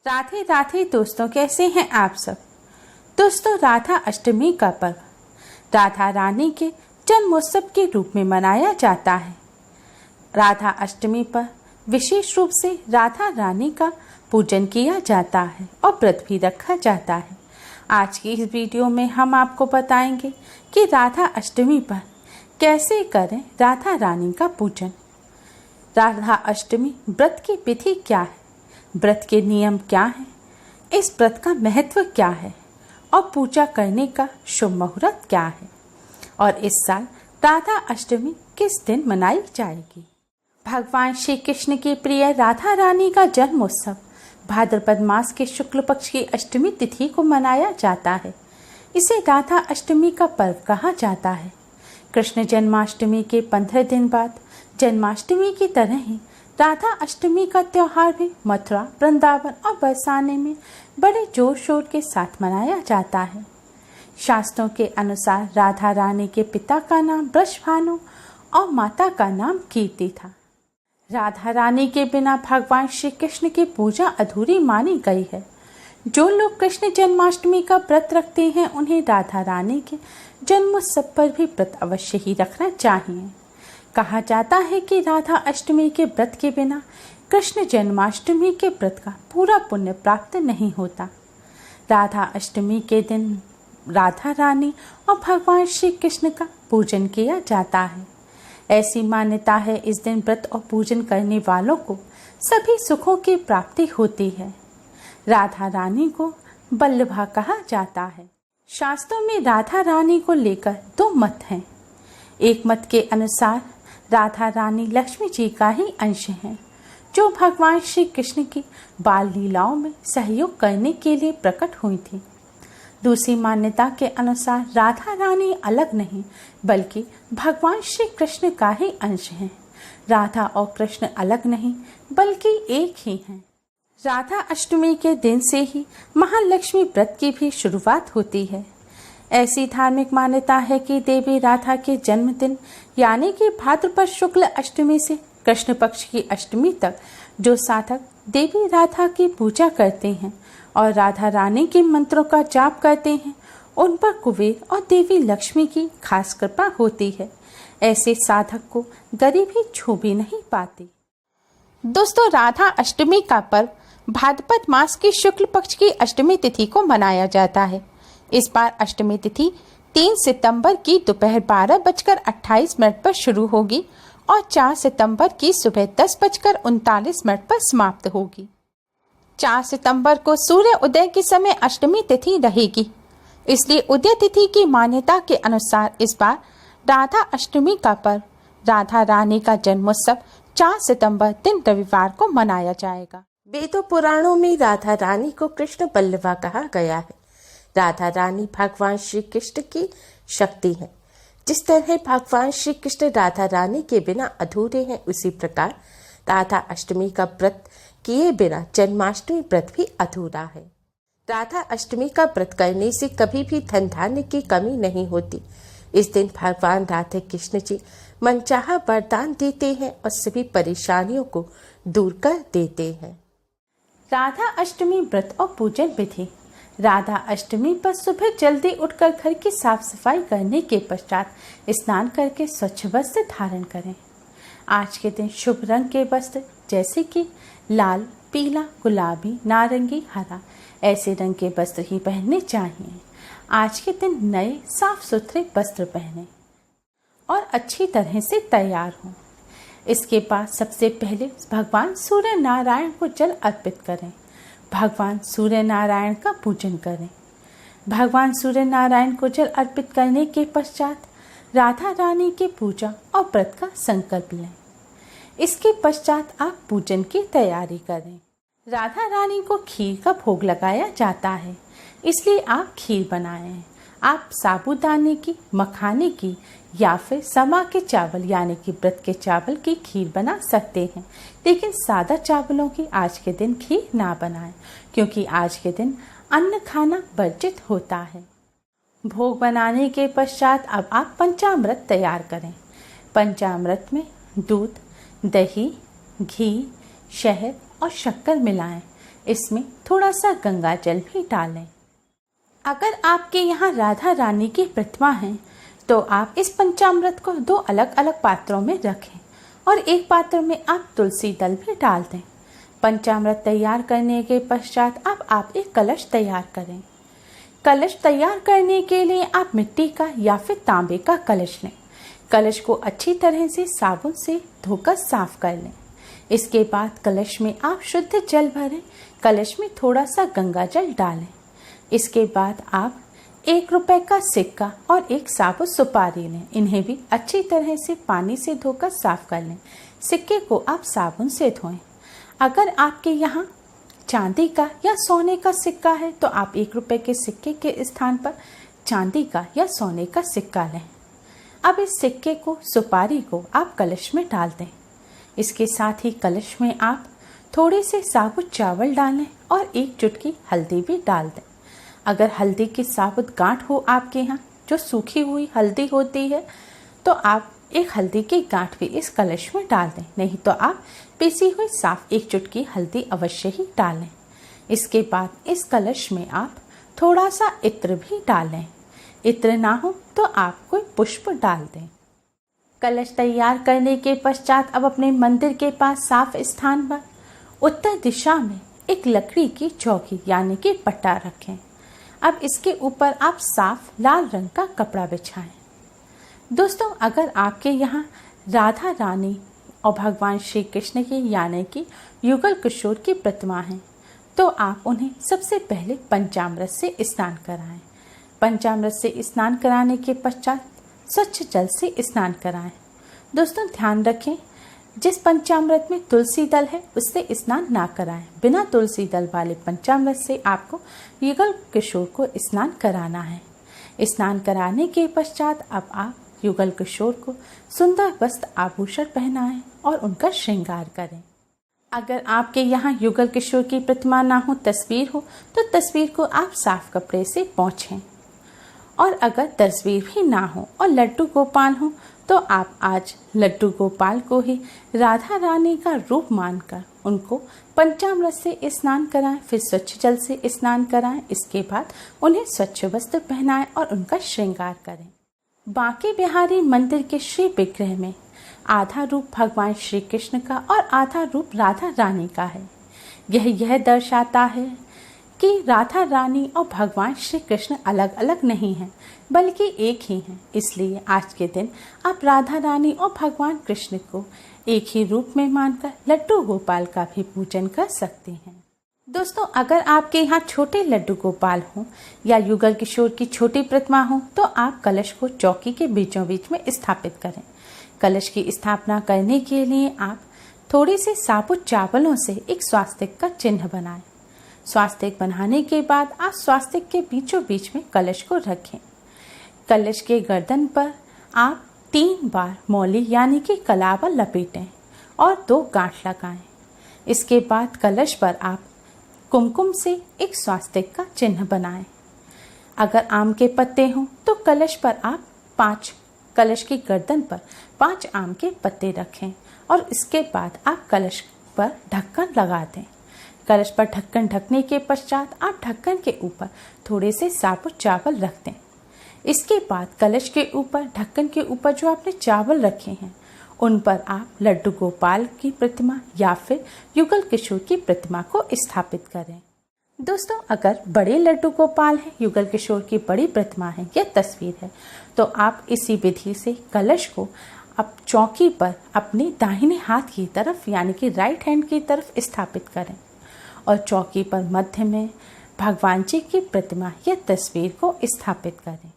राधे राधे दोस्तों, कैसे हैं आप सब। दोस्तों, राधा अष्टमी का पर्व राधा रानी के जन्मोत्सव के रूप में मनाया जाता है। राधा अष्टमी पर विशेष रूप से राधा रानी का पूजन किया जाता है और व्रत भी रखा जाता है। आज की इस वीडियो में हम आपको बताएंगे कि राधा अष्टमी पर कैसे करें राधा रानी का पूजन। राधा अष्टमी व्रत की विधि क्या है, व्रत के नियम क्या हैं, इस व्रत का महत्व क्या है और पूजा करने का शुभ मुहूर्त क्या है और इस साल राधा अष्टमी किस दिन मनाई जाएगी। भगवान श्री कृष्ण की प्रिय राधा रानी का जन्मोत्सव भाद्रपद मास के शुक्ल पक्ष की अष्टमी तिथि को मनाया जाता है। इसे राधा अष्टमी का पर्व कहा जाता है। कृष्ण जन्माष्टमी के 15 दिन बाद जन्माष्टमी की तरह ही राधा अष्टमी का त्योहार भी मथुरा, वृंदावन और बरसाने में बड़े जोर शोर के साथ मनाया जाता है। शास्त्रों के अनुसार राधा रानी के पिता का नाम वृषभानु और माता का नाम कीर्ति था। राधा रानी के बिना भगवान श्री कृष्ण की पूजा अधूरी मानी गई है। जो लोग कृष्ण जन्माष्टमी का व्रत रखते हैं उन्हें राधा रानी के जन्मोत्सव पर भी व्रत अवश्य ही रखना चाहिए। कहा जाता है कि राधा अष्टमी के व्रत के बिना कृष्ण जन्माष्टमी के व्रत का पूरा पुण्य प्राप्त नहीं होता। राधा अष्टमी के दिन राधा रानी और भगवान श्री कृष्ण का पूजन किया जाता है। ऐसी मान्यता है इस दिन व्रत और पूजन करने वालों को सभी सुखों की प्राप्ति होती है। राधा रानी को बल्लभा कहा जाता है। शास्त्रों में राधा रानी को लेकर 2 मत हैं। एक मत के अनुसार राधा रानी लक्ष्मी जी का ही अंश हैं, जो भगवान श्री कृष्ण की बाल लीलाओं में सहयोग करने के लिए प्रकट हुई थी। दूसरी मान्यता के अनुसार राधा रानी अलग नहीं बल्कि भगवान श्री कृष्ण का ही अंश हैं। राधा और कृष्ण अलग नहीं बल्कि एक ही हैं। राधा अष्टमी के दिन से ही महालक्ष्मी व्रत की भी शुरुआत होती है। ऐसी धार्मिक मान्यता है कि देवी राधा के जन्मदिन यानी कि भाद्रपद शुक्ल अष्टमी से कृष्ण पक्ष की अष्टमी तक जो साधक देवी राधा की पूजा करते हैं और राधा रानी के मंत्रों का जाप करते हैं उन पर कुबेर और देवी लक्ष्मी की खास कृपा होती है। ऐसे साधक को गरीबी छू भी नहीं पाती। दोस्तों, राधा अष्टमी का पर्व भाद्रपद मास की शुक्ल पक्ष की अष्टमी तिथि को मनाया जाता है। इस बार अष्टमी तिथि 3 सितंबर की दोपहर 12:28 पर शुरू होगी और 4 सितंबर की सुबह 10:39 पर समाप्त होगी। 4 सितंबर को सूर्य उदय के समय अष्टमी तिथि रहेगी। इसलिए उदय तिथि की मान्यता के अनुसार इस बार राधा अष्टमी का पर्व राधा रानी का जन्मोत्सव 4 सितंबर दिन रविवार को मनाया जाएगा। वेदों पुराणों में राधा रानी को कृष्ण बल्लभा कहा गया है। राधा रानी भगवान श्री कृष्ण की शक्ति है। जिस तरह भगवान श्री कृष्ण राधा रानी के बिना अधूरे हैं, उसी प्रकार राधा अष्टमी का व्रत किए बिना जन्माष्टमी व्रत भी अधूरा है। राधा अष्टमी का व्रत करने से कभी भी धन धान्य की कमी नहीं होती। इस दिन भगवान राधा कृष्ण जी मनचाहा वरदान देते हैं और सभी परेशानियों को दूर कर देते हैं। राधा अष्टमी व्रत और पूजन विधि। राधा अष्टमी पर सुबह जल्दी उठकर घर की साफ सफाई करने के पश्चात स्नान करके स्वच्छ वस्त्र धारण करें। आज के दिन शुभ रंग के वस्त्र जैसे कि लाल, पीला, गुलाबी, नारंगी, हरा ऐसे रंग के वस्त्र ही पहनने चाहिए। आज के दिन नए साफ सुथरे वस्त्र पहनें और अच्छी तरह से तैयार हों। इसके बाद सबसे पहले भगवान सूर्य नारायण को जल अर्पित करें। भगवान सूर्य नारायण का पूजन करें। भगवान सूर्य नारायण को जल अर्पित करने के पश्चात राधा रानी की पूजा और व्रत का संकल्प लें। इसके पश्चात आप पूजन की तैयारी करें। राधा रानी को खीर का भोग लगाया जाता है, इसलिए आप खीर बनाएं। आप साबूदाने की, मखाने की या फिर समा के चावल यानी कि व्रत के चावल की खीर बना सकते हैं, लेकिन सादा चावलों की आज के दिन खीर ना बनाएं, क्योंकि आज के दिन अन्न खाना वर्जित होता है। भोग बनाने के पश्चात अब आप पंचामृत तैयार करें। पंचामृत में दूध, दही, घी, शहद और शक्कर मिलाएं। इसमें थोड़ा सा गंगा जल भी डालें। अगर आपके यहाँ राधा रानी की प्रतिमा है तो आप इस पंचामृत को 2 अलग अलग पात्रों में रखें और एक पात्र में आप तुलसी दल भी डाल दें। पंचामृत तैयार करने के पश्चात अब आप एक कलश तैयार करें। कलश तैयार करने के लिए आप मिट्टी का या फिर तांबे का कलश लें। कलश को अच्छी तरह से साबुन से धोकर साफ कर लें। इसके बाद कलश में आप शुद्ध जल भरें। कलश में थोड़ा सा गंगा जल डालें। इसके बाद आप 1 रुपए का सिक्का और एक साबुत सुपारी लें। इन्हें भी अच्छी तरह से पानी से धोकर साफ कर लें। सिक्के को आप साबुन से धोएं। अगर आपके यहाँ चांदी का या सोने का सिक्का है तो आप 1 रुपए के सिक्के के स्थान पर चांदी का या सोने का सिक्का लें। अब इस सिक्के को, सुपारी को आप कलश में डाल दें। इसके साथ ही कलश में आप थोड़े से साबुत चावल डालें और 1 चुटकी हल्दी भी डाल दें। अगर हल्दी की साबुत गांठ हो आपके यहाँ, जो सूखी हुई हल्दी होती है, तो आप 1 हल्दी की गांठ भी इस कलश में डाल दें। नहीं तो आप पीसी हुई साफ 1 चुटकी हल्दी अवश्य ही डालें। इसके बाद इस कलश में आप थोड़ा सा इत्र भी डालें। इत्र ना हो तो आप कोई पुष्प डाल दें। कलश तैयार करने के पश्चात अब अपने मंदिर के पास साफ स्थान पर उत्तर दिशा में एक लकड़ी की चौकी यानी कि पट्टा रखें। अब इसके ऊपर आप साफ लाल रंग का कपड़ा बिछाएं। दोस्तों, अगर आपके यहाँ राधा रानी और भगवान श्री कृष्ण की यानी कि युगल किशोर की प्रतिमा है तो आप उन्हें सबसे पहले पंचामृत से स्नान कराएं। पंचामृत से स्नान कराने के पश्चात स्वच्छ जल से स्नान कराएं। दोस्तों, ध्यान रखें, जिस पंचामृत में तुलसी दल है उससे स्नान ना कराएं। बिना तुलसी दल वाले पंचामृत से आपको युगल किशोर को स्नान कराना है। स्नान कराने के पश्चात अब आप युगल किशोर को सुंदर वस्त्र आभूषण पहनाएं और उनका श्रृंगार करें। अगर आपके यहाँ युगल किशोर की प्रतिमा ना हो, तस्वीर हो, तो तस्वीर को आप साफ कपड़े से पोंछें। और अगर तस्वीर भी ना हो और लड्डू गोपाल हो तो आप आज लड्डू गोपाल को ही राधा रानी का रूप मानकर उनको पंचामृत से स्नान कराएं, फिर स्वच्छ जल से स्नान कराएं। इसके बाद उन्हें स्वच्छ वस्त्र पहनाएं और उनका श्रृंगार करें। बांके बिहारी मंदिर के श्री विग्रह में आधा रूप भगवान श्री कृष्ण का और आधा रूप राधा रानी का है। यह दर्शाता है कि राधा रानी और भगवान श्री कृष्ण अलग अलग नहीं हैं, बल्कि एक ही हैं। इसलिए आज के दिन आप राधा रानी और भगवान कृष्ण को एक ही रूप में मानकर लड्डू गोपाल का भी पूजन कर सकते हैं। दोस्तों, अगर आपके यहाँ छोटे लड्डू गोपाल हों या युगल किशोर की छोटी प्रतिमा हो तो आप कलश को चौकी के बीचों बीच में स्थापित करें। कलश की स्थापना करने के लिए आप थोड़े से साबुत चावलों से एक स्वास्तिक का चिन्ह बनाएं। स्वास्तिक बनाने के बाद आप स्वास्तिक के बीचों बीच में कलश को रखें। कलश के गर्दन पर आप 3 बार मौली यानी कि कलावा लपेटें और 2 गांठ लगाएं। इसके बाद कलश पर आप कुमकुम से एक स्वास्तिक का चिन्ह बनाएं। अगर आम के पत्ते हों तो कलश की गर्दन पर 5 आम के पत्ते रखें और इसके बाद आप कलश पर ढक्कन लगा दें। कलश पर ढक्कन ढकने के पश्चात आप ढक्कन के ऊपर थोड़े से साबुत चावल रख दें। इसके बाद कलश के ऊपर, ढक्कन के ऊपर जो आपने चावल रखे हैं उन पर आप लड्डू गोपाल की प्रतिमा या फिर युगल किशोर की प्रतिमा को स्थापित करें। दोस्तों, अगर बड़े लड्डू गोपाल हैं, युगल किशोर की बड़ी प्रतिमा है या तस्वीर है तो आप इसी विधि से कलश को अब चौकी पर अपने दाहिने हाथ की तरफ यानी कि राइट हैंड की तरफ स्थापित करें और चौकी पर मध्य में भगवान जी की प्रतिमा या तस्वीर को स्थापित करें।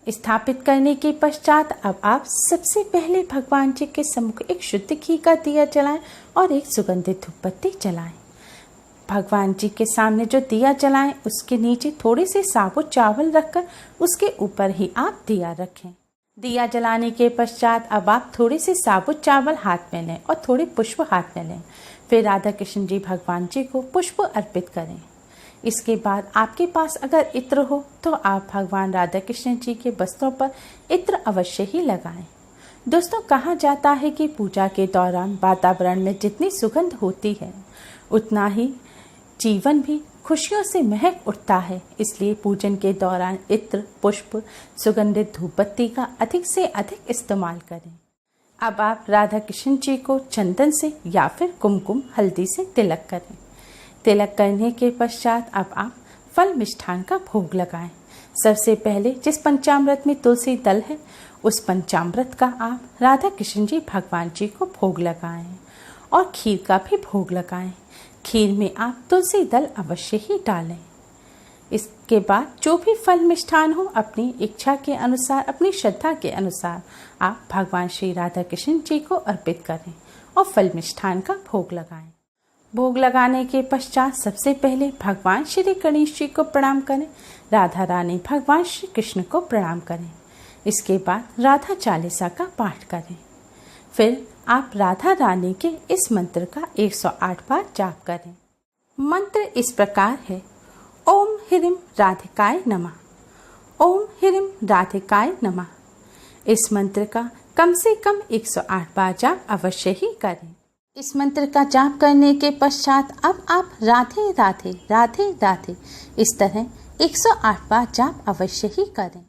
स्थापित करने के पश्चात अब आप सबसे पहले भगवान जी के सम्मुख एक शुद्ध घी का दिया जलाएं और एक सुगंधित धूपबत्ती जलाएं। भगवान जी के सामने जो दिया जलाएं उसके नीचे थोड़े से साबुत चावल रखकर उसके ऊपर ही आप दिया रखें। दिया जलाने के पश्चात अब आप थोड़े से साबुत चावल हाथ में लें और थोड़े पुष्प हाथ में लें। फिर राधा कृष्ण जी भगवान जी को पुष्प अर्पित करें। इसके बाद आपके पास अगर इत्र हो तो आप भगवान राधा कृष्ण जी के वस्त्रों पर इत्र अवश्य ही लगाएं। दोस्तों, कहा जाता है कि पूजा के दौरान वातावरण में जितनी सुगंध होती है उतना ही जीवन भी खुशियों से महक उठता है। इसलिए पूजन के दौरान इत्र, पुष्प, सुगंधित धूपबत्ती का अधिक से अधिक इस्तेमाल करें। अब आप राधा कृष्ण जी को चंदन से या फिर कुमकुम हल्दी से तिलक करें। तिलक करने के पश्चात अब आप फल मिष्ठान का भोग लगाएं। सबसे पहले जिस पंचामृत में तुलसी दल है उस पंचामृत का आप राधा कृष्ण जी भगवान जी को भोग लगाएं और खीर का भी भोग लगाएं। खीर में आप तुलसी दल अवश्य ही डालें। इसके बाद जो भी फल मिष्ठान हो अपनी इच्छा के अनुसार, अपनी श्रद्धा के अनुसार आप भगवान श्री राधा कृष्ण जी को अर्पित करें और फल मिष्ठान का भोग लगाएं। भोग लगाने के पश्चात सबसे पहले भगवान श्री गणेश जी को प्रणाम करें, राधा रानी भगवान श्री कृष्ण को प्रणाम करें। इसके बाद राधा चालीसा का पाठ करें। फिर आप राधा रानी के इस मंत्र का 108 बार जाप करें। मंत्र इस प्रकार है: ओम ह्रीं राधिकाय नमः, ओम ह्रीं राधिकाय नमः। इस मंत्र का कम से कम 108 बार जाप अवश्य ही करें। इस मंत्र का जाप करने के पश्चात अब आप राधे राधे राधे राधे इस तरह 108 बार जाप अवश्य ही करें।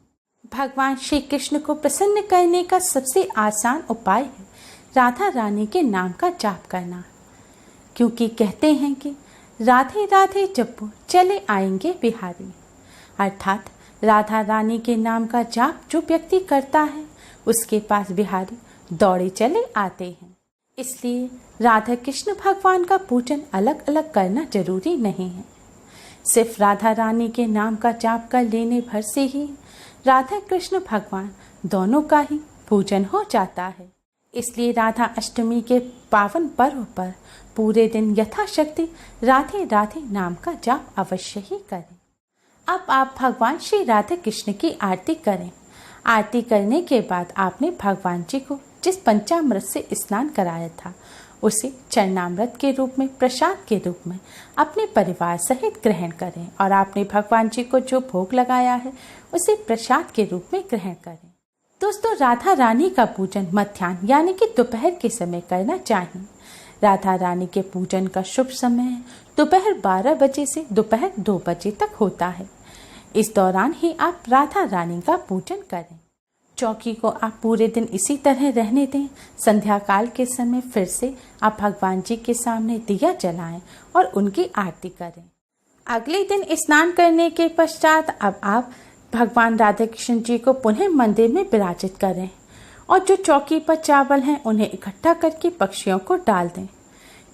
भगवान श्री कृष्ण को प्रसन्न करने का सबसे आसान उपाय है राधा रानी के नाम का जाप करना, क्योंकि कहते हैं कि राधे राधे जपो चले आएंगे बिहारी, अर्थात राधा रानी के नाम का जाप जो व्यक्ति करता है उसके पास बिहारी दौड़े चले आते हैं। इसलिए राधा कृष्ण भगवान का पूजन अलग अलग करना जरूरी नहीं है। सिर्फ राधा रानी के नाम का जाप कर लेने भर से ही राधा कृष्ण भगवान दोनों का ही पूजन हो जाता है। इसलिए राधा अष्टमी के पावन पर्व पर पूरे दिन यथाशक्ति राधे राधे नाम का जाप अवश्य ही करें। अब आप भगवान श्री राधा कृष्ण की आरती करें। आरती करने के बाद आपने भगवान जी को जिस पंचामृत से स्नान कराया था उसे चरणामृत के रूप में, प्रसाद के रूप में अपने परिवार सहित ग्रहण करें और आपने भगवान जी को जो भोग लगाया है उसे प्रसाद के रूप में ग्रहण करें। दोस्तों, राधा रानी का पूजन मध्याह्न यानी कि दोपहर के समय करना चाहिए। राधा रानी के पूजन का शुभ समय दोपहर 12 बजे से दोपहर 2 बजे तक होता है। इस दौरान ही आप राधा रानी का पूजन करें। चौकी को आप पूरे दिन इसी तरह रहने दें। संध्या काल के समय फिर से आप भगवान जी के सामने दिया जलाएं और उनकी आरती करें। अगले दिन स्नान करने के पश्चात अब आप भगवान राधा कृष्ण जी को पुनः मंदिर में विराजित करें और जो चौकी पर चावल हैं उन्हें इकट्ठा करके पक्षियों को डाल दें।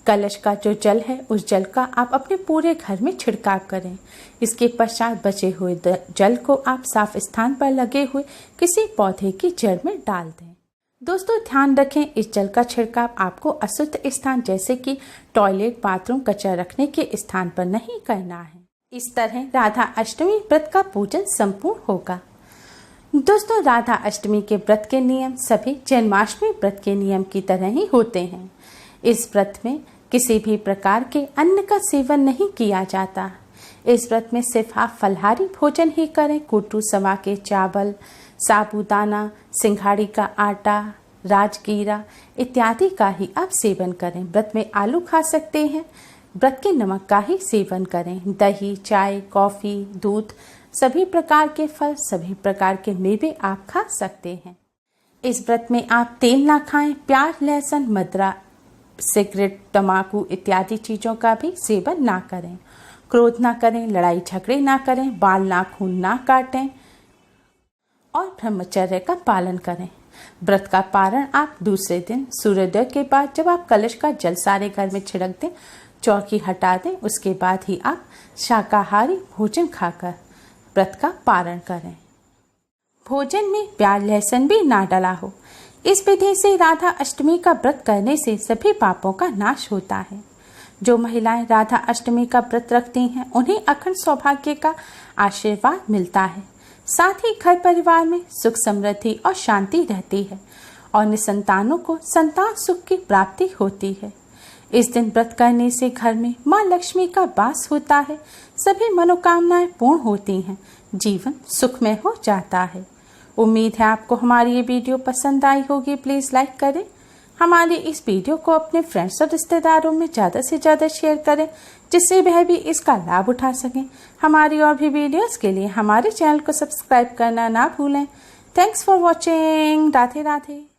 कलश का जो जल है उस जल का आप अपने पूरे घर में छिड़काव करें। इसके पश्चात बचे हुए जल को आप साफ स्थान पर लगे हुए किसी पौधे की जड़ में डाल दें। दोस्तों, ध्यान रखें, इस जल का छिड़काव आपको अशुद्ध स्थान जैसे कि टॉयलेट, बाथरूम, कचरा रखने के स्थान पर नहीं करना है। इस तरह राधा अष्टमी व्रत का पूजन संपूर्ण होगा। दोस्तों, राधा अष्टमी के व्रत के नियम सभी जन्माष्टमी व्रत के नियम की तरह ही होते हैं। इस व्रत में किसी भी प्रकार के अन्न का सेवन नहीं किया जाता। इस व्रत में सिर्फ आप फलाहारी भोजन ही करें। कुट्टू सवा के चावल, साबूदाना, सिंघाड़ी का आटा, राजगीरा इत्यादि का ही आप सेवन करें। व्रत में आलू खा सकते हैं। व्रत के नमक का ही सेवन करें। दही, चाय, कॉफ़ी, दूध, सभी प्रकार के फल, सभी प्रकार के मेवे आप खा सकते हैं। इस व्रत में आप तेल ना खाएं। प्याज, लहसुन, मदिरा, सिगरेट, तम्बाकू इत्यादि चीज़ों का भी सेवन ना करें। क्रोध ना करें, लड़ाई झगड़े ना करें, बाल नाखून ना काटें और ब्रह्मचर्य का पालन करें। व्रत का पारण आप दूसरे दिन सूर्योदय के बाद जब आप कलश का जल सारे घर में छिड़क दें, चौकी हटा दें, उसके बाद ही आप शाकाहारी भोजन खाकर व्रत का पारण करें। भोजन में प्याज, लहसुन भी ना डला हो। इस विधि से राधा अष्टमी का व्रत करने से सभी पापों का नाश होता है। जो महिलाएं राधा अष्टमी का व्रत रखती हैं उन्हें अखंड सौभाग्य का आशीर्वाद मिलता है। साथ ही घर परिवार में सुख, समृद्धि और शांति रहती है और निसंतानों को संतान सुख की प्राप्ति होती है। इस दिन व्रत करने से घर में माँ लक्ष्मी का वास होता है। सभी मनोकामनाएं पूर्ण होती हैं। जीवन सुखमय हो जाता है। उम्मीद है आपको हमारी ये वीडियो पसंद आई होगी। प्लीज़ लाइक करें। हमारी इस वीडियो को अपने फ्रेंड्स और रिश्तेदारों में ज़्यादा से ज़्यादा शेयर करें जिससे वह भी इसका लाभ उठा सकें। हमारी और भी वीडियोस के लिए हमारे चैनल को सब्सक्राइब करना ना भूलें। Thanks for watching. Radhe Radhe.